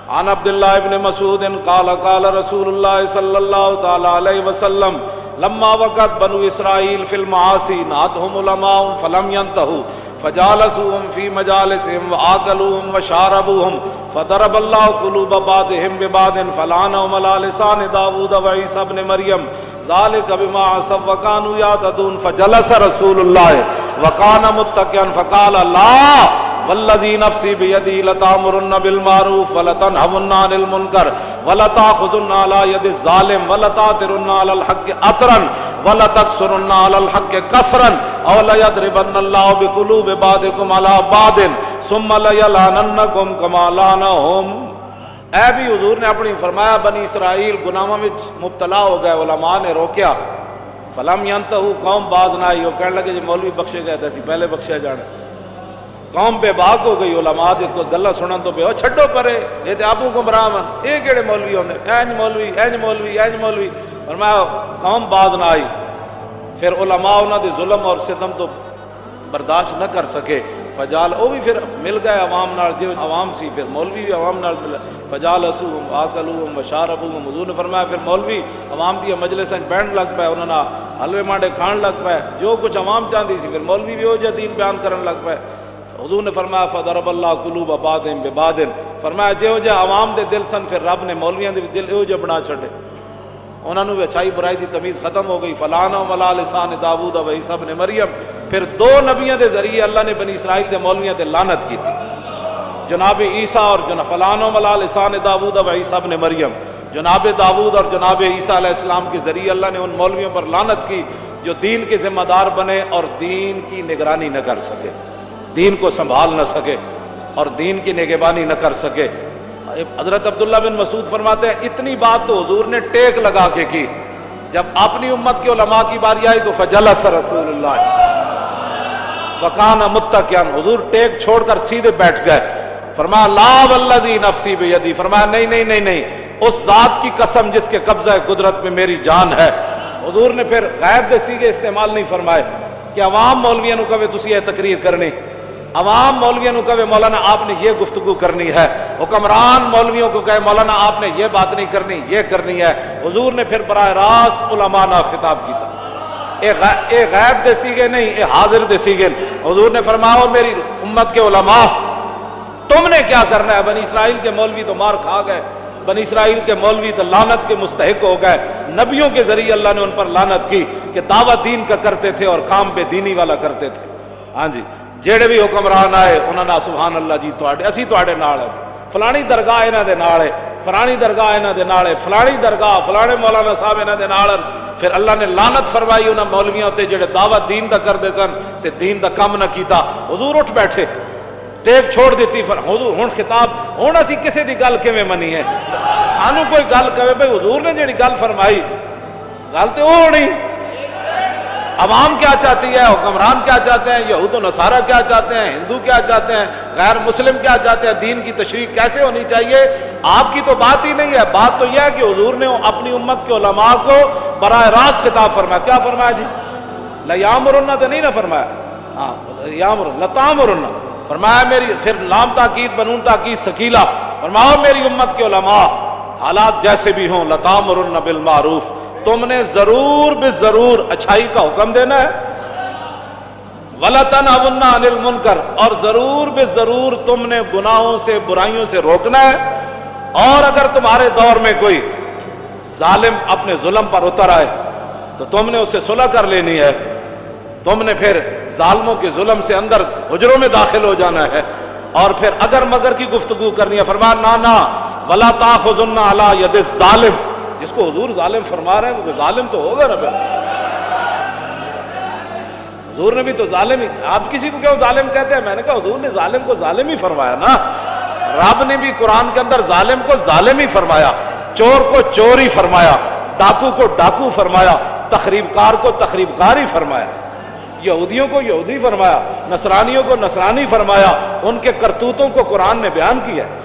عن عبد الله بن مسعود قال قال رسول الله صلى الله تعالى عليه وسلم لما وقت بنو اسرائیل في المعاصي نادهم علماء فلم ينتهوا فجالسوهم في مجالسهم وآكلوهم وشاربوهم فضرب الله قلوب بعضهم ببعض فلعنهم على لسان داود وعيسى ابن مريم ذلك بما عصوا وكانوا يعتدون فجلس رسول الله وكان متكئا فقال لا والذي نفسي بيدي لتأمرن بالمعروف ولتنهون عن المنكر ولتأخذن على يد الظالم ولتأثرن على الحق أثرا ولتكسرن على الحق كسرا أو ليضربن الله بقلوب بعضكم على بعض ثم ليلعننكم كما لعنهم. اے بھی حضور نے اپنی فرمایا بنی اسرائیل گناہوں میں مبتلا ہو گئے، علماء نے روکیا، فلم ينتهوا قوم باز نہ آئی، وہ کہنے لگے جی مولوی بخشے گئے تھے، پہلے بخشے جانے. قوم بے باک ہو گئی، علماء دے کوئی گلا سنن تو پہ چھڈو پرے، یہ تے آپو گمراہ من، یہ کیڑے مولوی ہوندے، اینج مولوی اینج مولوی اینج مولوی. فرمایا قوم باز نہ آئی. پھر علماء انہاں دے ظلم اور ستم تو برداشت نہ کر سکے، فجال وہ بھی پھر مل گئے عوام نال، جو عوام سی پھر مولوی بھی عوام نال مل. فجالسوہم واکلوہم وشاربوہم. حضور نے فرمایا پھر مولوی عوام دی مجلس وچ بیٹھن لگ پے، انہاں نال حلوے مانڈے کھان لگ پے، جو کچھ عوام چاہندی سی پھر مولوی بھی وہ جا دین بیان کرن لگ پے. حضور نے فرمایا فضرب اللہ قلوب بعضهم ببعض. فرمایا جہو جہ عوام دے دل سن پھر رب نے مولویاں دے دل ایو جہ بنا چھڈے، انہاں نوں اچھائی برائی دی تمیز ختم ہو گئی. فلعنہم علی لسان داود و عیسی ابن مریم. پھر دو نبیوں دے ذریعے اللہ نے بنی اسرائیل دے مولویاں تے لعنت کی تھی، جناب عیسیٰ اور فلعنہم علی لسان داود و عیسی ابن مریم. جناب داود اور جناب عیسیٰ علیہ السلام کے ذریعے اللہ نے ان مولویوں پر لعنت کی جو دین کے ذمہ دار بنے اور دین کی نگرانی نہ کر سکے، دین کو سنبھال نہ سکے اور دین کی نگہبانی نہ کر سکے. حضرت عبداللہ بن مسعود فرماتے ہیں اتنی بات تو حضور نے ٹیک لگا کے کی. جب اپنی امت کے علماء کی باری آئی تو فجلس رسول اللہ وکان متکئا. حضور ٹیک چھوڑ کر سیدھے بیٹھ گئے. فرمایا لا والذی نفسی بیدی. فرمایا نہیں نہیں نہیں نہیں، اس ذات کی قسم جس کے قبضہ قدرت میں میری جان ہے. حضور نے پھر غیب دے سیغے استعمال نہیں فرمائے کہ عوام مولویوں کو کہے تسی یہ تقریر کرنی، عوام مولویوں کو کہے مولانا آپ نے یہ گفتگو کرنی ہے، حکمران مولویوں کو کہے مولانا آپ نے یہ بات نہیں کرنی، یہ کرنی ہے. حضور نے پھر براہ راست علماء نہ خطاب کیتا. اے غیب دے سیغے نہیں، اے حاضر دے سیغے. حضور نے فرمایا میری امت کے علماء تم نے کیا کرنا ہے؟ بنی اسرائیل کے مولوی تو مار کھا گئے، بنی اسرائیل کے مولوی تو لعنت کے مستحق ہو گئے. نبیوں کے ذریعے اللہ نے ان پر لعنت کی کہ دعوت دین کا کرتے تھے اور کام بے دینی والا کرتے تھے. ہاں جی، جیڑے بھی حکمران آئے انہوں نے سبحان اللہ جی تواڈے اسی تواڈے نال ہے، فلانی درگاہ انہاں دے نال ہے، فلانی درگاہ انہاں دے نال ہے، فلانی درگاہ فلانے مولانا صاحب انہاں دے نال. پھر اللہ نے لعنت فرمائی انہاں مولویاں تے جڑے دعوت دین دا کردے سن تے دین دا کم نہ کیتا. حضور اٹھ بیٹھے، ٹیک چھوڑ دیتی. حضور ہن خطاب ہن اسی کسے دی گل کیویں منی ہے؟ سانو کوئی گل کہے بھئی حضور نے جڑی گل فرمائی گل تے وہ ہونی. عوام کیا چاہتی ہے، حکمران کیا چاہتے ہیں، یہود و نصارہ کیا چاہتے ہیں، ہندو کیا چاہتے ہیں، غیر مسلم کیا چاہتے ہیں، دین کی تشریح کیسے ہونی چاہیے، آپ کی تو بات ہی نہیں ہے. بات تو یہ ہے کہ حضور نے اپنی امت کے علماء کو براہ راست خطاب فرمایا. کیا فرمایا جی؟ لیامرن تو نہیں نہ فرمایا، ہاں یامرن لتامرن فرمایا. میری پھر لام تاکید بنون تاکید ثقیلہ. فرمایا میری امت کے علماء حالات جیسے بھی ہوں لتامرن بالمعروف، تم نے ضرور بے ضرور اچھائی کا حکم دینا ہے، وَلَتَنْهُونَ عَنِ الْمُنْكَرِ، اور ضرور بے ضرور تم نے گناہوں سے برائیوں سے روکنا ہے. اور اگر تمہارے دور میں کوئی ظالم اپنے ظلم پر اتر آئے تو تم نے اسے صلح کر لینی ہے. تم نے پھر ظالموں کے ظلم سے اندر حجروں میں داخل ہو جانا ہے اور پھر اگر مگر کی گفتگو کرنی ہے. فرمایا نا وَلَا تَأْخُذُنَّ عَلَى يَدِ الظَّالِمِ. جس کو حضور ظالم فرما رہے ہیں وہ ظالم تو ہوگا نا. حضور نے بھی تو ظالم ہی، آپ کسی کو کیوں ظالم کہتے ہیں؟ میں نے کہا حضور نے ظالم کو ظالم ہی فرمایا نا. رب نے بھی قرآن کے اندر ظالم کو ظالم ہی فرمایا، چور کو چور ہی فرمایا، ڈاکو کو ڈاکو فرمایا، تخریب کار کو تخریب کار ہی فرمایا، یہودیوں کو یہودی فرمایا، نصرانیوں کو نصرانی فرمایا. ان کے کرتوتوں کو قرآن نے بیان کیا ہے.